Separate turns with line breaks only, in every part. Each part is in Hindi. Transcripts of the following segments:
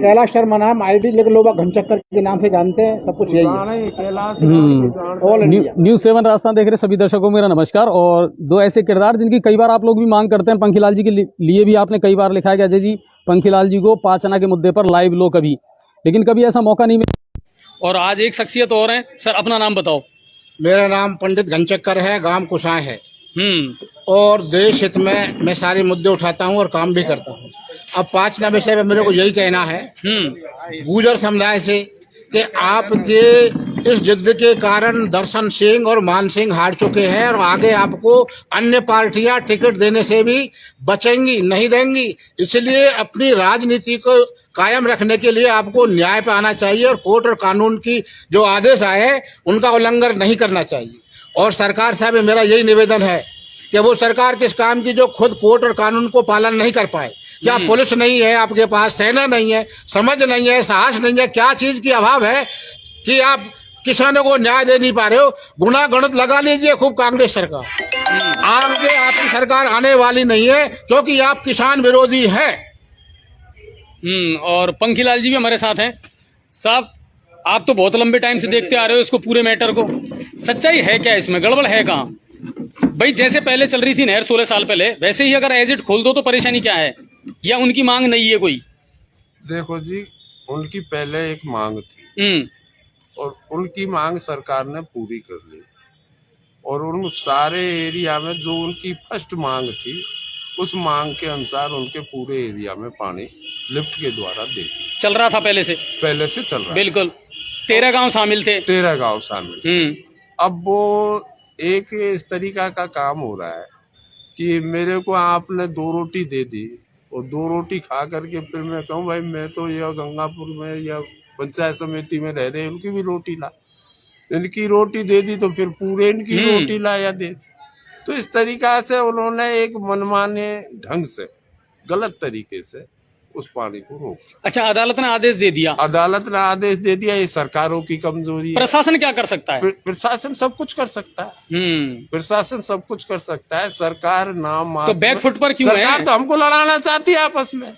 कैलाश शर्मा नाम, आईडी लिख लो, घनचक्कर के नाम से जानते हैं, सब कुछ यही है।
न्यूज़ 7 राजस्थान देख रहे सभी दर्शकों को मेरा नमस्कार। और दो ऐसे किरदार जिनकी कई बार आप लोग भी मांग करते हैं, पंखीलाल जी के लिए भी आपने कई बार लिखा है कि अजय जी पंखीलाल जी को 5 आना के मुद्दे पर लाइव लो कभी, लेकिन कभी ऐसा मौका नहीं मिला। और आज एक शख्सियत और है सर, अपना नाम बताओ।
मेरा नाम पंडित घनचक्कर है, गांव कुसाय है। और देश हित में मैं सारे मुद्दे उठाता हूँ और काम भी करता हूँ। अब 5 ना विषय में मेरे को यही कहना है गुर्जर समुदाय से कि आपके इस जिद के कारण दर्शन सिंह और मान सिंह हार चुके हैं और आगे आपको अन्य पार्टियां टिकट देने से भी बचेंगी नहीं देंगी। इसलिए अपनी राजनीति को कायम रखने के लिए आपको न्याय पे आना चाहिए और कोर्ट और कानून की जो आदेश आए उनका उल्लंघन नहीं करना चाहिए। और सरकार साहब मेरा यही निवेदन है कि वो सरकार किस काम की जो खुद कोर्ट और कानून को पालन नहीं कर पाए। क्या पुलिस नहीं है आपके पास, सेना नहीं है, समझ नहीं है, साहस नहीं है, क्या चीज की अभाव है कि आप किसानों को न्याय दे नहीं पा रहे हो? गुना गणित लगा लीजिए खूब कांग्रेस सरकार। आगे आपकी सरकार आने वाली नहीं है क्योंकि आप किसान विरोधी हैं।
और पंखीलाल जी भी हमारे साथ हैं। साहब, आप तो बहुत लंबे टाइम से देखते आ रहे हो इसको, पूरे मैटर को, सच्चाई है क्या इसमें, गड़बड़ है कहाँ? भाई जैसे पहले चल रही थी नहर 16 साल पहले, वैसे ही अगर एज इट खोल दो तो परेशानी क्या है? या उनकी मांग नहीं है कोई?
देखो जी, उनकी पहले एक मांग थी और उनकी मांग सरकार ने पूरी कर ली। और उन सारे एरिया में जो उनकी फर्स्ट मांग थी उस मांग के अनुसार उनके पूरे एरिया में पानी लिफ्ट के द्वारा दे दिया।
चल रहा था पहले से
चल रहा।
बिल्कुल 13 गांव शामिल थे।
13 गांव शामिल। अब वो एक इस तरीका का काम हो रहा है कि मेरे को आपने 2 रोटी दे दी और 2 रोटी खा करके फिर मैं कहूँ भाई मैं तो यह गंगापुर में या पंचायत समिति में रह रहे, उनकी भी रोटी ला, इनकी रोटी दे दी तो फिर पूरे इनकी रोटी ला या दे। तो इस तरीका से उन्होंने एक मनमाने ढंग से गलत तरीके से उस पानी को रोका।
अच्छा, अदालत ने आदेश दे दिया?
अदालत ने आदेश दे दिया। ये सरकारों की कमजोरी है।
प्रशासन क्या कर सकता है?
प्रशासन सब कुछ कर सकता है। प्रशासन सब कुछ कर सकता है। सरकार नाम
तो बैकफुट पर क्यों है?
सरकार तो हमको लड़ाना चाहती है आपस में।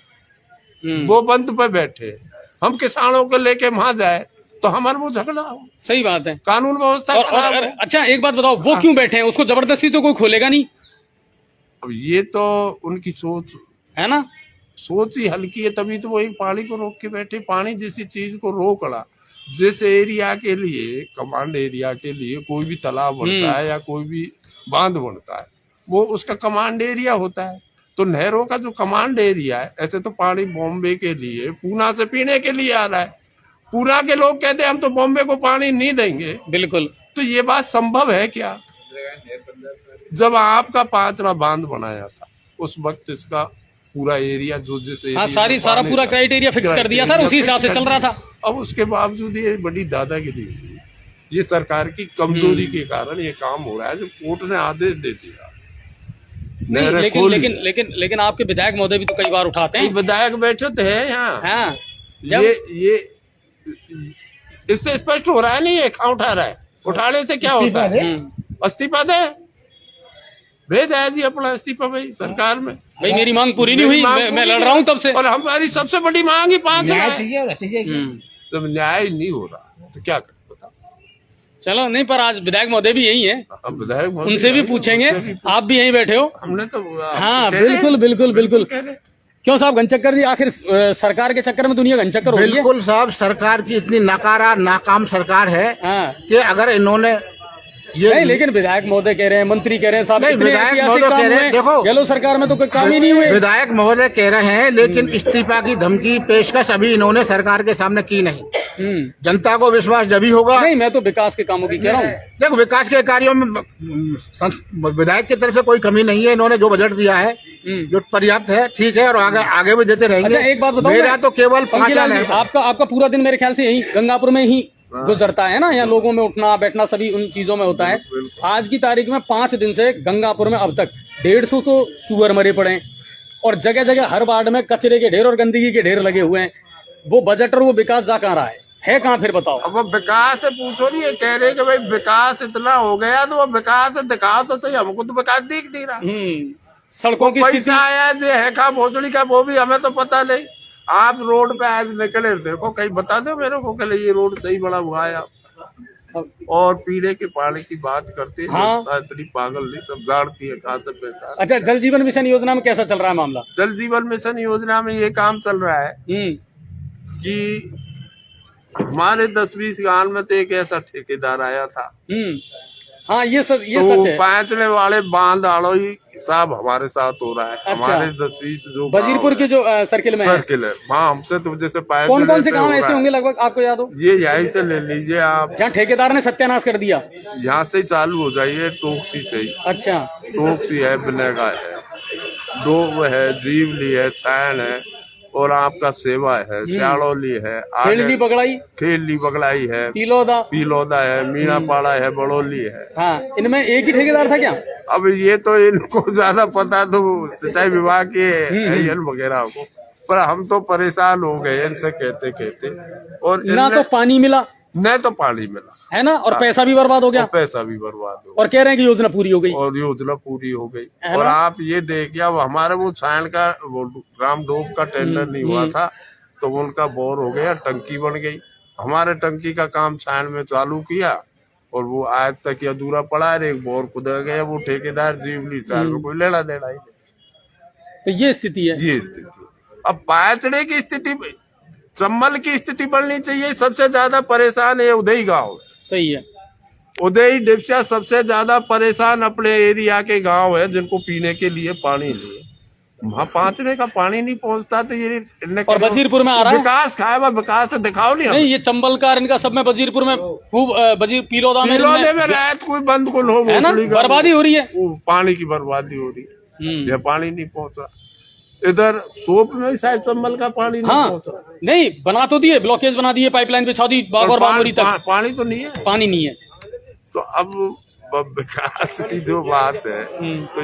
वो बंद पे बैठे, हम किसानों को लेके वहां जाए तो हमारे वो झगड़ा हो।
सही बात है,
कानून व्यवस्था खराब हो।
अच्छा एक बात बताओ, वो क्यों बैठे हैं? उसको जबरदस्ती तो कोई खोलेगा नहीं।
अब ये तो उनकी सोच
है ना,
सोच ही हल्की है, तभी तो वो एक पानी को रोक के बैठे। पानी जैसी चीज को रोकना, जिस एरिया के लिए, कमांड एरिया के लिए कोई भी तालाब बनता है या कोई भी बांध बनता है वो उसका कमांड एरिया होता है। तो नहरों का जो कमांड एरिया है, ऐसे तो पानी बॉम्बे के लिए, पूना से पीने के लिए आ रहा है। पूना के लोग कहते हैं हम तो बॉम्बे को पानी नहीं देंगे।
बिल्कुल।
तो ये बात संभव है क्या? जब आपका 5 बांध बनाया था उस वक्त इसका पूरा एरिया जो जिस
सारा पूरा क्राइटेरिया फिक्स कर दिया था, उसी हिसाब से चल रहा था।
अब उसके बावजूद ये बड़ी दादागिरी हुई। ये सरकार की कमजोरी के कारण ये काम हो रहा है जो कोर्ट ने आदेश दे दिया।
लेकिन आपके विधायक महोदय भी तो कई बार उठाते हैं।
विधायक बैठे थे यहाँ।
हाँ,
ये इससे स्पष्ट हो रहा है नहीं, ये कहाँ उठा रहा है? उठाने से क्या होता है? इस्तीफा दे, भेज है जी अपना इस्तीफा भाई सरकार में।
भाई मेरी मांग पूरी नहीं हुई, मैं लड़ रहा हूँ तब से।
और हमारी सबसे बड़ी मांग ही 5
न्याय
है। जब न्याय नहीं हो रहा तो क्या करें बताओ?
चलो नहीं, पर आज विधायक महोदय भी यही है,
विधायक
उनसे भी पूछेंगे। आप भी यहीं बैठे हो।
हमने तो
हाँ बिल्कुल। क्यों साहब घनचक्कर जी, आखिर सरकार के चक्कर में दुनिया घनचक्कर हो गई है?
बिल्कुल साहब, सरकार की इतनी नाकाम सरकार है कि अगर इन्होंने
नहीं, लेकिन विधायक महोदय कह रहे हैं, मंत्री कह रहे हैं, साहब
विधायक महोदय कह रहे हैं, देखो
गहलोत सरकार में तो कोई काम ही नहीं हुए।
विधायक महोदय कह रहे हैं, लेकिन इस्तीफा की धमकी पेशकश अभी इन्होंने सरकार के सामने की नहीं। जनता को विश्वास जब ही होगा।
नहीं, मैं तो विकास के कामों की कह रहा हूँ।
देखो, विकास के कार्यों में विधायक की तरफ से कोई कमी नहीं है। इन्होंने जो बजट दिया है जो पर्याप्त है, ठीक है, और आगे भी देते रहेंगे।
अच्छा एक बात बताओ,
मेरा तो केवल 5 साल है।
आपका पूरा दिन मेरे ख्याल से यही गंगापुर में ही गुजरता है ना, यहाँ लोगों में उठना बैठना सभी उन चीजों में होता है। आज की तारीख में 5 दिन से गंगापुर में अब तक 150 तो सुअर मरे पड़े हैं और जगह जगह हर वार्ड में कचरे के ढेर और गंदगी के ढेर लगे हुए हैं। वो बजट और वो विकास जा कहाँ रहा है कहाँ? फिर बताओ।
अब विकास से पूछो नहीं, कह रहे कि भाई विकास इतना हो गया तो वो विकास दिखाओ तो सही। हमको तो विकास दिख नहीं रहा।
सड़कों की
पैसा आया जो है का भोजड़ी का वो भी हमें तो पता नहीं। आप रोड पे आज निकले देखो, कहीं बता दो मेरे को कल ये रोड सही बड़ा हुआ है आप। और पीने के पानी की बात करते हैं,
हाँ।
इतनी पागल नहीं, सब जानती है कहाँ से पैसा।
अच्छा, जल जीवन मिशन योजना में कैसा चल रहा है मामला?
जल जीवन मिशन योजना में ये काम चल रहा है कि हमारे 10-20 गांव में तो एक ऐसा ठेकेदार आया था।
हाँ, ये सच है।
पांचने वाले बांध आड़ोई साहब हमारे साथ हो रहा है।
अच्छा।
हमारे 10-20 जो
वजीरपुर के जो सर्किल में
सर्किल है वहाँ हमसे तो जैसे
कौन से गांव ऐसे होंगे लगभग, आपको याद हो?
ये यहीं से ले लीजिए आप,
जहाँ ठेकेदार ने सत्यानाश कर दिया।
यहाँ से ही चालू हो जाइए, टोकसी से ही।
अच्छा।
टोकसी है, बिनेगा है, डोब है, जीवली है, सैन है, और आपका सेवा है, श्यालोली है,
खेलली बगड़ाई
है,
पीलोदा
है, मीनापाड़ा है, बड़ोली है।
हाँ, इनमें एक ही ठेकेदार था क्या?
अब ये तो इनको ज्यादा पता, तो सिंचाई विभाग के वगैरह को, पर हम तो परेशान हो गए इनसे कहते और
ना तो पानी मिला,
न तो पानी मिला
है ना, और पैसा भी बर्बाद हो गया।
पैसा भी बर्बाद हो गया,
और कह रहे हैं कि योजना पूरी हो गई।
और योजना पूरी हो गई। और आप ये देखिए, अब हमारे वो सायन का ग्राम डोब का टेंडर नहीं हुआ था, तो उनका बोर हो गया, टंकी बन गई। हमारे टंकी का काम सायन में चालू किया और वो आज तक अधूरा पड़ा है। एक बोर खुदा गया, वो ठेकेदार जीवली सायन में कोई लेना देना ही नहीं।
तो ये स्थिति है।
ये स्थिति अब पाचड़े की स्थिति, चंबल की स्थिति बढ़नी चाहिए। सबसे ज्यादा परेशान है उदयी गांव।
सही है।
उदयी डिप्सा सबसे ज्यादा परेशान अपने एरिया के गांव है, जिनको पीने के लिए पानी नहीं, वहाँ पांचने का पानी नहीं पहुंचता। तो ये
और वजीरपुर में आ रहा है
विकास, खाया विकास दिखाओ
नहीं, ये चंबल का इनका सब में वजीरपुर में खूब पीलोदा में
रात कोई बंद कुल हो,
बर्बादी हो रही है,
पानी की बर्बादी हो रही है। यह पानी नहीं पहुंचा। इधर सोप में शायद चंबल का पानी नहीं पहुंचा।
नहीं, बना तो दिए, ब्लॉकेज बना दिए, पाइपलाइन बिछा दी बागोरी तक,
पानी तो नहीं है,
पानी नहीं है।
तो अब विकास की जो बात है, तो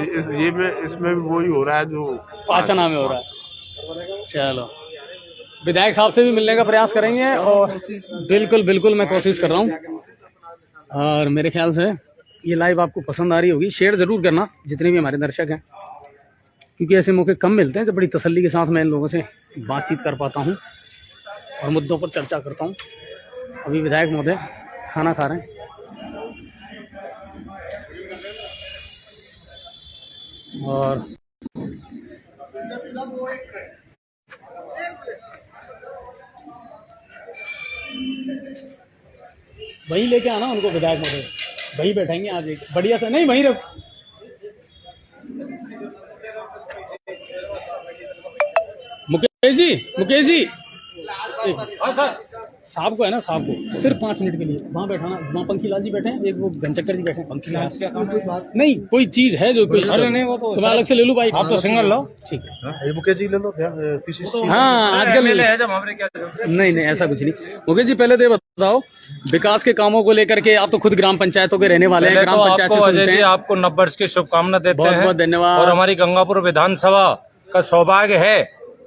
इसमें भी वही हो रहा है जो
पाचना में हो रहा है। चलो, विधायक साहब से भी मिलने का प्रयास करेंगे, और बिल्कुल मैं कोशिश कर रहा हूँ। और मेरे ख्याल से ये लाइव आपको पसंद आ रही होगी। शेयर जरूर करना जितने भी हमारे दर्शक हैं, क्योंकि ऐसे मौके कम मिलते हैं, तो बड़ी तसल्ली के साथ मैं इन लोगों से बातचीत कर पाता हूँ और मुद्दों पर चर्चा करता हूँ। अभी विधायक महोदय खाना खा रहे हैं, और वही लेके आना उनको, विधायक महोदय वही बैठेंगे आज, एक बढ़िया सा, नहीं वहीं रख। मुकेश जी साहब को है ना, साहब को सिर्फ 5 मिनट के लिए वहाँ बैठाना। वहाँ पंखीलाल जी बैठे हैं, एक वो घनचक्कर जी बैठे हैं। पंखीलाल क्या काम है? नहीं, कोई चीज है जो कोई, नहीं वो तो मैं अलग से ले लूँ भाई, आप तो सिंगल लो, ठीक है।
मुकेश जी ले लो,
हाँ आजकल नहीं ऐसा कुछ नहीं। मुकेश जी पहले तो ये बताओ, विकास के कामों को लेकर के, आप तो खुद ग्राम पंचायतों के रहने वाले हैं, ग्राम पंचायत से सुनते हैं।
आपको नववर्ष की शुभकामना देते हैं,
बहुत बहुत धन्यवाद।
और हमारी गंगापुर विधानसभा का सौभाग्य है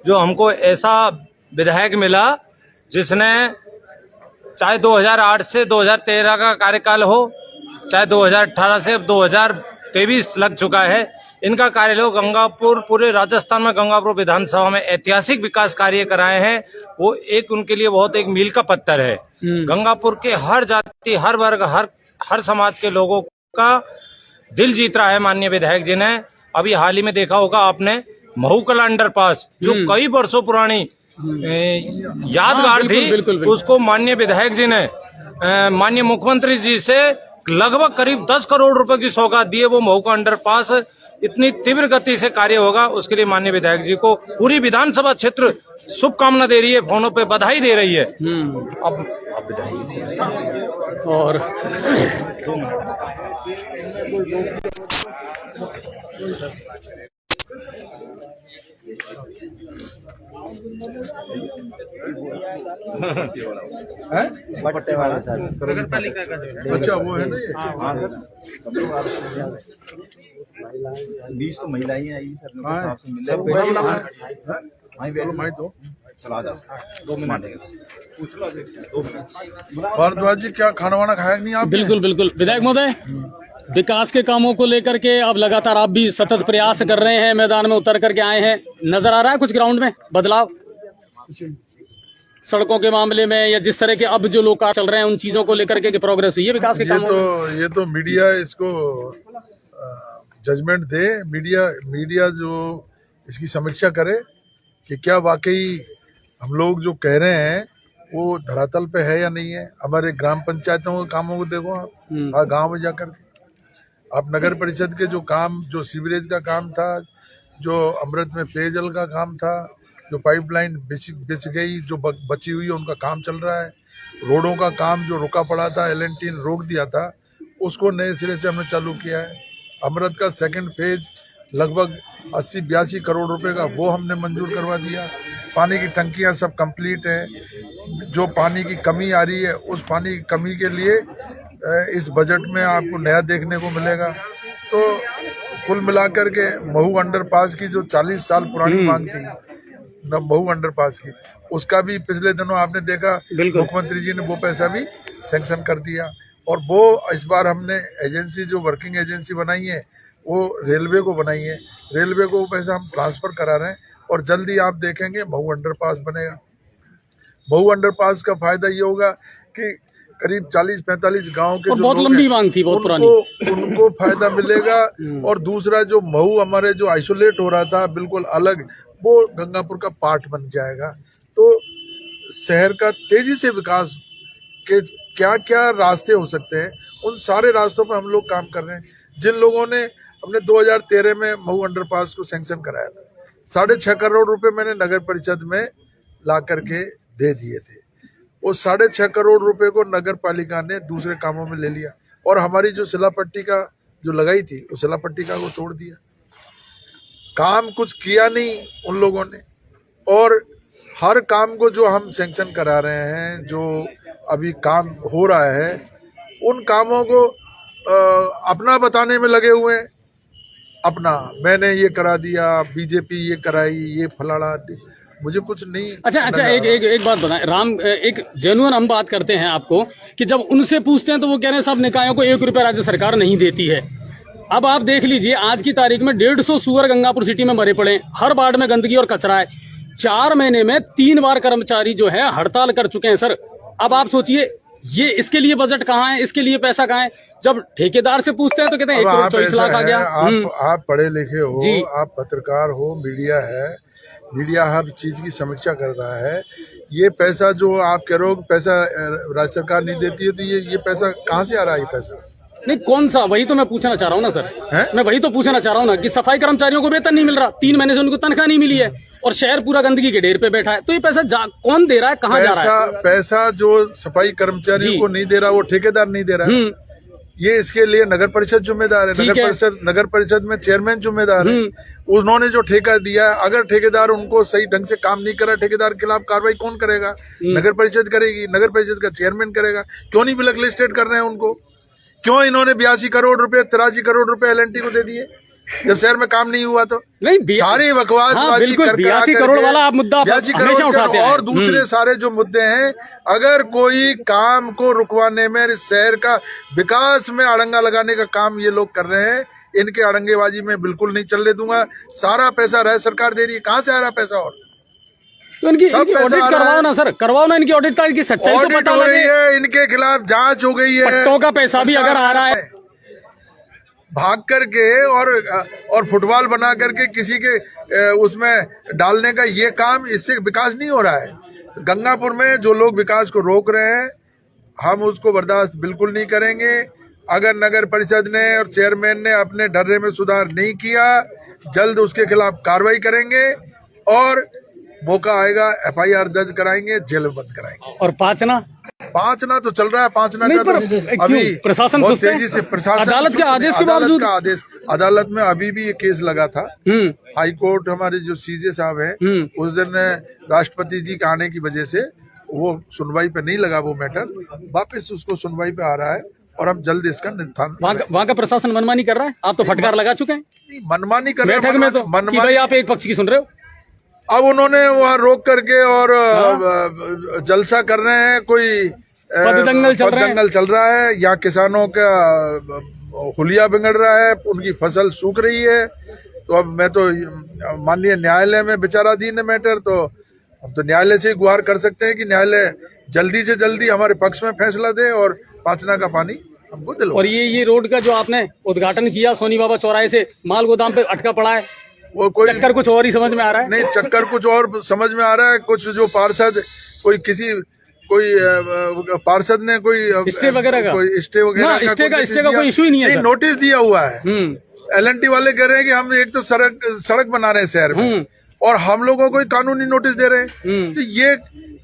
जो हमको ऐसा विधायक मिला जिसने चाहे 2008 से 2013 का कार्यकाल हो, चाहे 2018 से 2023 लग चुका है, इनका कार्य हो गंगापुर, पूरे राजस्थान में गंगापुर विधानसभा में ऐतिहासिक विकास कार्य कराए हैं। वो एक उनके लिए बहुत एक मील का पत्थर है। गंगापुर के हर जाति, हर वर्ग, हर समाज के लोगों का दिल जीत रहा है माननीय विधायक जी ने। अभी हाल ही में देखा होगा आपने, महूकला अंडरपास जो कई वर्षों पुरानी यादगार थी, बिल्कुल। उसको माननीय विधायक जी ने माननीय मुख्यमंत्री जी से लगभग करीब 10 करोड़ रुपए की सौगात दी है। वो महूका अंडरपास इतनी तीव्र गति से कार्य होगा, उसके लिए माननीय विधायक जी को पूरी विधानसभा क्षेत्र शुभकामना दे रही है, फोनों पे बधाई दे रही है। अब
और
अच्छा वो है ना ये, बीस तो महिलाएं आई सर, चला जाओ 2 मिनट भारद्वाज जी, क्या खाना वाना खाया नहीं आप?
बिल्कुल विधायक महोदय, विकास के कामों को लेकर के अब लगातार आप भी सतत प्रयास कर रहे हैं, मैदान में उतर करके आए हैं, नजर आ रहा है कुछ ग्राउंड में बदलाव? सड़कों के मामले में या जिस तरह के अब जो लोग चल रहे हैं उन चीजों को लेकर के प्रोग्रेस हुई है विकास के कामों में?
ये तो मीडिया इसको जजमेंट दे। मीडिया जो इसकी समीक्षा करे कि क्या वाकई हम लोग जो कह रहे हैं वो धरातल पे है या नहीं है। हमारे ग्राम पंचायतों के कामों को देखो आप, गांव में जाकर आप नगर परिषद के जो काम, जो सीवरेज का काम था, जो अमृत में पेयजल का काम था, जो पाइपलाइन बिछ गई, जो बची हुई है उनका काम चल रहा है। रोडों का काम जो रुका पड़ा था, L&T ने रोक दिया था, उसको नए सिरे से हमने चालू किया है। अमृत का सेकंड फेज लगभग 80-82 करोड़ रुपए का वो हमने मंजूर करवा दिया। पानी की टंकियां सब कंप्लीट हैं। जो पानी की कमी आ रही है उस पानी की कमी के लिए इस बजट में आपको नया देखने को मिलेगा। तो कुल मिलाकर के महू अंडरपास की जो 40 साल पुरानी मांग थी महू अंडरपास की, उसका भी पिछले दिनों आपने देखा मुख्यमंत्री जी ने वो पैसा भी सैंक्शन कर दिया। और वो इस बार हमने एजेंसी जो वर्किंग एजेंसी बनाई है वो रेलवे को बनाई है। रेलवे को वो पैसा हम ट्रांसफर करा रहे हैं और जल्दी आप देखेंगे महू अंडरपास बनेगा। महू अंडरपास का फायदा ये होगा कि करीब 40-45 गांव के जो
बहुत लंबी मांग थी, बहुत पुरानी,
उनको फायदा मिलेगा। और दूसरा जो महू हमारे जो आइसोलेट हो रहा था बिल्कुल अलग, वो गंगापुर का पार्ट बन जाएगा। तो शहर का तेजी से विकास के क्या क्या रास्ते हो सकते हैं, उन सारे रास्तों पर हम लोग काम कर रहे हैं। जिन लोगों ने हमने 2013 में महू अंडरपास को सैंक्शन कराया था, 6.5 करोड़ रुपए मैंने नगर परिषद में ला करके दे दिए थे। वो 6.5 करोड़ रुपए को नगर पालिका ने दूसरे कामों में ले लिया और हमारी जो शिलापट्टी का जो लगाई थी उस शिलापट्टी का वो तोड़ दिया। काम कुछ किया नहीं उन लोगों ने। और हर काम को जो हम सैंक्शन करा रहे हैं, जो अभी काम हो रहा है, उन कामों को अपना बताने में लगे हुए हैं। अपना मैंने ये करा दिया, बीजेपी ये कराई, ये फलाना, मुझे कुछ नहीं।
अच्छा एक बात बताएं राम, एक जेन्युइन हम बात करते हैं आपको कि जब उनसे पूछते हैं तो वो कह रहे हैं सब निकायों को 1 रुपया राज्य सरकार नहीं देती है। अब आप देख लीजिए आज की तारीख में 150 सुअर गंगापुर सिटी में मरे पड़े, हर वार्ड में गंदगी और कचरा है। 4 महीने में 3 बार कर्मचारी जो है हड़ताल कर चुके हैं सर। अब आप सोचिए ये इसके लिए बजट कहाँ है, इसके लिए पैसा कहाँ है? जब ठेकेदार से पूछते हैं तो कहते हैं 1.24 लाख आ गया।
आप पढ़े लिखे हो, आप पत्रकार हो, मीडिया है, मीडिया हर चीज की समीक्षा कर रहा है। ये पैसा जो आप कह रहे हो पैसा राज्य सरकार नहीं देती है, तो ये पैसा कहाँ से आ रहा है? ये पैसा
नहीं कौन सा, वही तो मैं पूछना चाह रहा हूँ ना सर है? मैं वही तो पूछना चाह रहा हूँ ना कि सफाई कर्मचारियों को वेतन नहीं मिल रहा, 3 महीने से उनको तनख्वाह नहीं मिली है और शहर पूरा गंदगी के ढेर पे बैठा है। तो ये पैसा कौन दे रहा है, कहाँ जा रहा है?
पैसा जो सफाई कर्मचारियों को नहीं दे रहा वो ठेकेदार नहीं दे रहा है। ये इसके लिए नगर परिषद जिम्मेदार है। नगर परिषद में चेयरमैन जिम्मेदार है। उन्होंने जो ठेका दिया है, अगर ठेकेदार उनको सही ढंग से काम नहीं करा, ठेकेदार के खिलाफ कार्रवाई कौन करेगा? नगर परिषद करेगी, नगर परिषद का चेयरमैन करेगा। क्यों नहीं ब्लैक लिस्टेड कर रहे हैं उनको? क्यों इन्होंने 82 करोड़ रुपए 83 करोड़ रुपए L&T को दे दिए जब शहर में काम नहीं हुआ? तो
नहीं
सारी बकवासबाजी कर
82 करोड़ वाला आप मुद्दा हमेशा उठाते हैं।
और दूसरे सारे जो मुद्दे हैं, अगर कोई काम को रुकवाने में, शहर का विकास में अड़ंगा लगाने का काम ये लोग कर रहे हैं, इनके अड़ंगेबाजी में बिल्कुल नहीं चलने दूंगा। सारा पैसा राज्य सरकार दे रही है, कहाँ से आ रहा पैसा? और
तो इनकी ऑडिट करवाओ ना सर, करवाओ ना इनकी ऑडिट, ताकि सच्चाई तो पता लगे।
इनके खिलाफ जांच हो गई है।
पट्टों का पैसा भी अगर आ रहा है
भाग करके और फुटबॉल बना करके किसी के उसमें डालने का ये काम, इससे विकास नहीं हो रहा है। गंगापुर में जो लोग विकास को रोक रहे हैं, हम उसको बर्दाश्त बिल्कुल नहीं करेंगे। अगर नगर परिषद ने और चेयरमैन ने अपने ढर्रे में सुधार नहीं किया, जल्द उसके खिलाफ कार्रवाई करेंगे और मौका आएगा FIR दर्ज कराएंगे, जेल में बंद कराएंगे।
और 5 ना तो
चल रहा है। 5 ना का तो अभी
प्रशासन
बहुत तेजी से
अदालत के आदेश के बावजूद,
अदालत में अभी भी ये केस लगा था। हाई कोर्ट हमारे जो CJ साहब हैं, उस दिन राष्ट्रपति जी के आने की वजह से वो सुनवाई पे नहीं लगा वो मैटर, वापस उसको सुनवाई पे आ रहा है और हम जल्द इसका निपटान।
वहाँ का प्रशासन मनमानी कर रहा है। आप तो फटकार लगा चुके हैं
मनमानी कर रहे हैं
बैठक में, तो भाई आप एक पक्ष की सुन रहे हो।
अब उन्होंने वहाँ रोक करके और जलसा कर रहे हैं, कोई
पगदंगल
चल रहा है। यहाँ किसानों का हुलिया बिगड़ रहा है, उनकी फसल सूख रही है। तो अब मैं तो माननीय न्यायालय में विचाराधीन है मैटर, तो हम तो न्यायालय से ही गुहार कर सकते हैं कि न्यायालय जल्दी से जल्दी हमारे पक्ष में फैसला दे और पांचना का पानी हमको दिलवाए।
और ये रोड का जो आपने उद्घाटन किया सोनी बाबा चौराहे से माल गोदाम पे अटका पड़ा है,
वो कोई
चक्कर कुछ और ही समझ में आ रहा है।
नहीं, चक्कर कुछ और समझ में आ रहा है। कुछ जो पार्षद कोई पार्षद ने कोई
स्टे वगैरह का
कोई स्टे वगैरह
स्टे का कोई इशू ही नहीं है।
नोटिस दिया हुआ है। LNT वाले कह रहे हैं कि हम एक तो सड़क बना रहे हैं शहर में और हम लोगों को कानूनी नोटिस दे रहे हैं। तो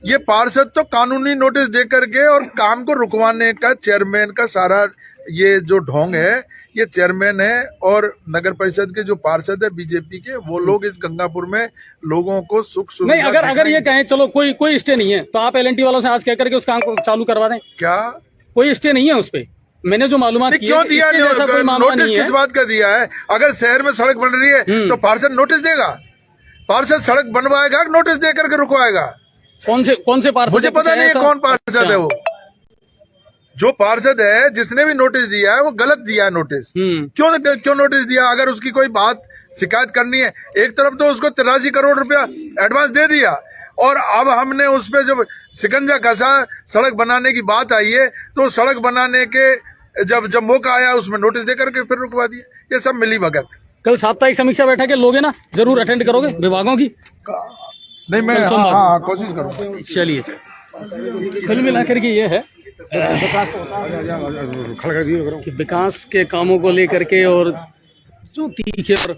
ये पार्षद तो कानूनी नोटिस दे करके और काम को रुकवाने का चेयरमैन का सारा ये जो ढोंग है, ये चेयरमैन है और नगर परिषद के जो पार्षद है बीजेपी के, वो लोग इस गंगापुर में लोगों को सुख सुविधा
नहीं, अगर ये कहें चलो कोई स्टे नहीं है तो आप LNT वालों से आज कह करके उस काम को चालू करवा दें।
क्या
कोई स्टे नहीं है उस पे? मैंने जो मालूमात की
क्यों दिया नोटिस किस बात का दिया है? अगर शहर में सड़क बन रही है तो पार्षद नोटिस देगा, पार्षद सड़क बनवाएगा, नोटिस दे करके रुकवाएगा।
कौन से पार्षद?
मुझे पता नहीं है कौन पार्षद है वो। जो पार्षद है जिसने भी नोटिस दिया है वो गलत दिया है नोटिस। क्यों नोटिस दिया? अगर उसकी कोई बात शिकायत करनी है, एक तरफ तो उसको 83 करोड़ रुपया एडवांस दे दिया और अब हमने उस पे जब शिकंजा कसा, सड़क बनाने की बात आई है तो सड़क बनाने के जब मौका आया उसमें नोटिस दे करके फिर रुकवा दिया। ये सब मिली भगत।
कल साप्ताहिक समीक्षा बैठक लोगे ना? जरूर अटेंड करोगे विभागों की?
नहीं, मैं हाँ, कोशिश करूँगा।
चलिए, कुल मिलाकर के ये है कि विकास के कामों को लेकर के और जो तीखे और